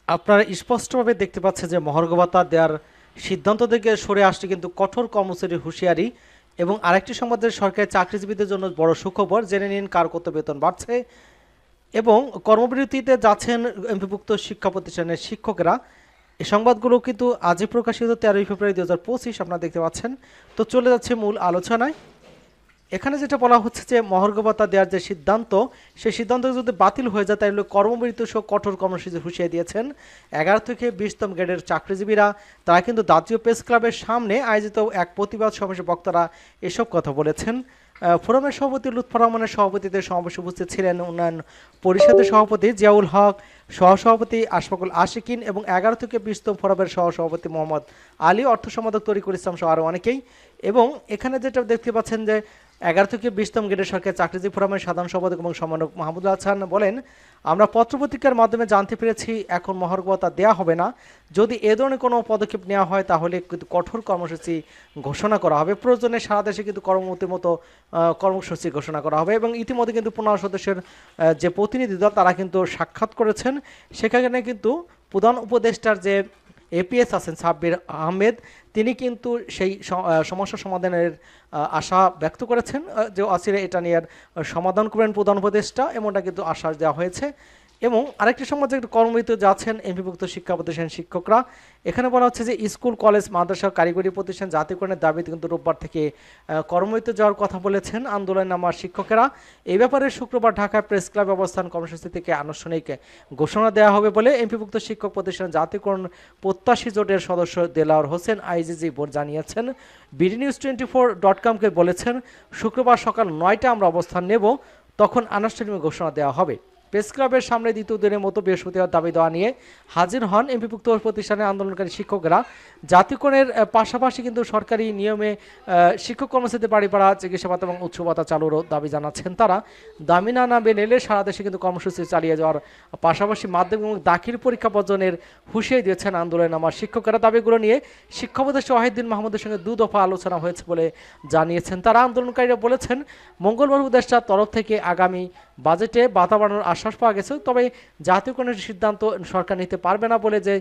আপনারা স্পষ্টভাবে দেখতে পাচ্ছেন যে মহার্ঘ ভাতা দেওয়ার সিদ্ধান্ত থেকে সরে আসছে কিন্তু কঠোর কর্মচারীর হুঁশিয়ারি। এবং আরেকটি সংবাদের সরকারি চাকরিজীবীদের জন্য বড় সুখবর, জেনে নিন কার কত বেতন বাড়ছে। এবং কর্মবিরতিতে যাচ্ছেন এমপিভুক্ত শিক্ষা প্রতিষ্ঠানের শিক্ষকেরা। এই সংবাদগুলো কিন্তু আজই প্রকাশিত 13 ফেব্রুয়ারি 2025, আপনারা দেখতে পাচ্ছেন। তো চলে যাচ্ছে মূল আলোচনায়। এখানে যেটা বলা হচ্ছে যে মহার্ঘ ভাতা দেওয়ার যে সিদ্ধান্ত, সেই সিদ্ধান্ত যদি বাতিল হয়ে যায় তাহলে কর্মবিরতি সহ কঠোর কর্মসূচি হুঁশিয়ারি দিয়েছেন 11 থেকে 20তম গ্রেডের চাকরিজীবীরা। তারা কিন্তু জাতীয় প্রেস ক্লাবের সামনে আয়োজিত এক প্রতিবাদ সমাবেশে বক্তারা এসব কথা বলেছেন। ফোরামের সভাপতি লুৎফর রহমানের সভাপতিত্বে সমাবেশে উপস্থিত ছিলেন উন্নয়ন পরিষদের সভাপতি জিয়াউল হক, সহসভাপতি আশফাকুল আশিকিন এবং 11 থেকে 20তম ফোরামের সহসভাপতি মোহাম্মদ আলী, অর্থ সম্পাদক তরিকুল ইসলাম সহ আরও অনেকেই। এবং এখানে যেটা দেখতে পাচ্ছেন যে 11 থেকে 20তম গ্রেডের সরকারি চাকরিজীবী ফোরামের সাধারণ সম্পাদক এবং সমন্বয়ক মাহমুদুল হাসান বলেন, আমরা পত্রপত্রিকার মাধ্যমে জানতে পেরেছি এখন মহার্ঘ ভাতা দেওয়া হবে না। যদি এ ধরনের কোনো পদক্ষেপ নেওয়া হয় তাহলে কিন্তু কঠোর কর্মসূচি ঘোষণা করা হবে। প্রয়োজনে সারা দেশে কিন্তু কর্মমতির মতো কর্মসূচি ঘোষণা করা হবে। এবং ইতিমধ্যে কিন্তু 15 সদস্যের যে প্রতিনিধি দল তারা কিন্তু সাক্ষাৎ করেছেন। সেখানে কিন্তু প্রধান উপদেষ্টার যে এপিএস আছেন সাব্বির আহমেদ, তিনি কিন্তু সেই সমস্যা সমাধানের আশা ব্যক্ত করেছেন যে অচিরে এটা নিয়ে সমাধান করবেন প্রধান উপদেষ্টা, এমনটা কিন্তু আশ্বাস দেওয়া হয়েছে। এবং আরেকটি সংবাদ, যে কর্মবিরতিতে যাচ্ছেন এমপিভুক্ত শিক্ষা প্রতিষ্ঠানের শিক্ষকরা। এখানে বলা হচ্ছে যে স্কুল, কলেজ, মাদ্রাসা, কারিগরি প্রতিষ্ঠান জাতীয়করণের দাবিতে কিন্তু রোববার থেকে কর্মবিরতিতে যাওয়ার কথা বলেছেন আন্দোলনে নামা শিক্ষকেরা। এই ব্যাপারে শুক্রবার ঢাকায় প্রেস ক্লাব অবস্থান কর্মসূচি থেকে আনুষ্ঠানিক ঘোষণা দেওয়া হবে বলে এমপিভুক্ত শিক্ষক প্রতিষ্ঠান জাতীয়করণ প্রত্যাশী জোটের সদস্য দেলাওয়ার হোসেন আইজিজি বোর্ড জানিয়েছেন। বিডি নিউজ 24.com-কে বলেছেন, শুক্রবার সকাল 9টায় আমরা অবস্থান নেব, তখন আনুষ্ঠানিক ঘোষণা দেওয়া হবে। প্রেস ক্লাবের সামনে দ্বিতীয় দিনের মতো বৃহস্পতিবার দাবি দেওয়া নিয়ে হাজির হন এমপিভুক্ত প্রতিষ্ঠানের আন্দোলনকারী শিক্ষকরা। জাতীয়করণের পাশাপাশি কিন্তু সরকারি নিয়মে শিক্ষক কর্মচারীদের বাড়ি ভাড়া, চিকিৎসা ভাতা এবং উৎস ভাতা চালুরও দাবি জানাচ্ছেন তারা। দাবি না মেনে এলে সারা দেশে কিন্তু কর্মসূচি চালিয়ে যাওয়ার পাশাপাশি মাধ্যমিক এবং দাখিল পরীক্ষা বর্জনের হুঁশিয়ারি দিয়েছেন আন্দোলনে নামা শিক্ষকেরা। দাবিগুলো নিয়ে শিক্ষা উপদেষ্টা ওয়াহিদুদ্দিন মাহমুদের সঙ্গে 2 দফা আলোচনা হয়েছে বলে জানিয়েছেন তারা। আন্দোলনকারীরা বলেছেন, মঙ্গলবার উপদেষ্টার তরফ থেকে আগামী বাজেটে ভাতা বাড়ানোর আশ্বাস পাওয়া গেছে, তবে জাতীয়করণের সিদ্ধান্ত সরকার নিতে পারবে না বলে যে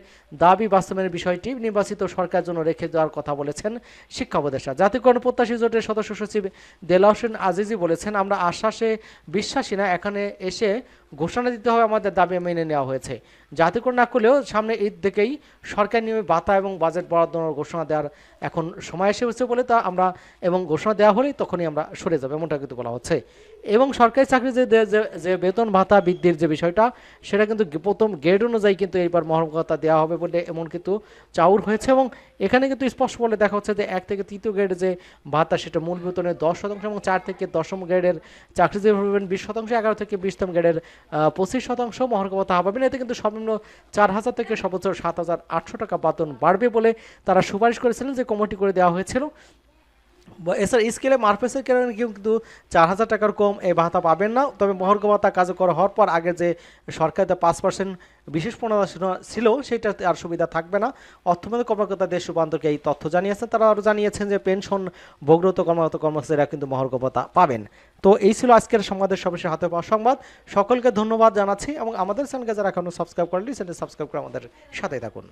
দাবি বাস্তবায়নের বিষয়টি নির্বাচিত সরকারের জন্য রেখে দেওয়ার কথা বলেছেন শিক্ষা উপদেষ্টা। জাতীয়করণ প্রত্যাশী জোটের সদস্য সচিব দেলাওয়ার হোসেন আজিজি বলেছেন, আমরা আশ্বাসে বিশ্বাসী না, এখানে এসে ঘোষণা দিতে হবে আমাদের দাবি মেনে নেওয়া হয়েছে। জাতীয়করণ না করলেও সামনে ঈদ থেকেই সরকার নিয়মে ভাতা এবং বাজেট বরাদ্দর ঘোষণা দেওয়ার এখন সময় এসেছে বলে তা আমরা, এবং ঘোষণা দেওয়া হলেই তখনই আমরা সরে যাবো, এমনটা কিন্তু বলা হচ্ছে। এবং সরকারি চাকরি যে বেতন ভাতা বৃদ্ধির যে বিষয়টা, সেটা কিন্তু প্রথম গ্রেড অনুযায়ী কিন্তু এইবার মহার্ঘ ভাতা দেওয়া হবে বলে এমন কিন্তু চাউর হয়েছে। এবং এখানে কিন্তু স্পষ্ট বলে দেখা হচ্ছে যে 1 থেকে 3য় গ্রেডের যে ভাতা সেটা মূল বেতনের 10% এবং 4 থেকে 10ম গ্রেডের চাকরিজীবী পাবেন 20%, 11 থেকে 20তম গ্রেডের 25% মহার্ঘ ভাতা পাবেন। এতে কিন্তু সর্বনিম্ন 4,000 থেকে সর্বোচ্চ 7,800 টাকা বেতন বাড়বে বলে তারা সুপারিশ করেছিলেন, যে কমিটি করে দেওয়া হয়েছিল। এছাড়া স্কেলে মারফেসের কারণে কিন্তু 4,000 টাকার কম এই ভাতা পাবেন না। তবে মহার্ঘ ভাতা কার্যকর হওয়ার পর আগে যে সরকারের 5% বিশেষ প্রণোদনা ছিল সেটা আর সুবিধা থাকবে না। অর্থমন্ত্রী কর্মকর্তা দেশ রূপান্তরকে এই তথ্য জানিয়েছেন। তারা আরও জানিয়েছেন যে পেনশন ভোগরত কর্মচারীরা কিন্তু মহার্ঘ ভাতা পাবেন। তো এই ছিল আজকের সংবাদের সবশেষ হাতে পাওয়া সংবাদ। সকলকে ধন্যবাদ জানাচ্ছি এবং আমাদের চ্যানেলকে যারা এখনো সাবস্ক্রাইব করেনি চ্যানেল সাবস্ক্রাইব করে আমাদের সাথে থাকুন।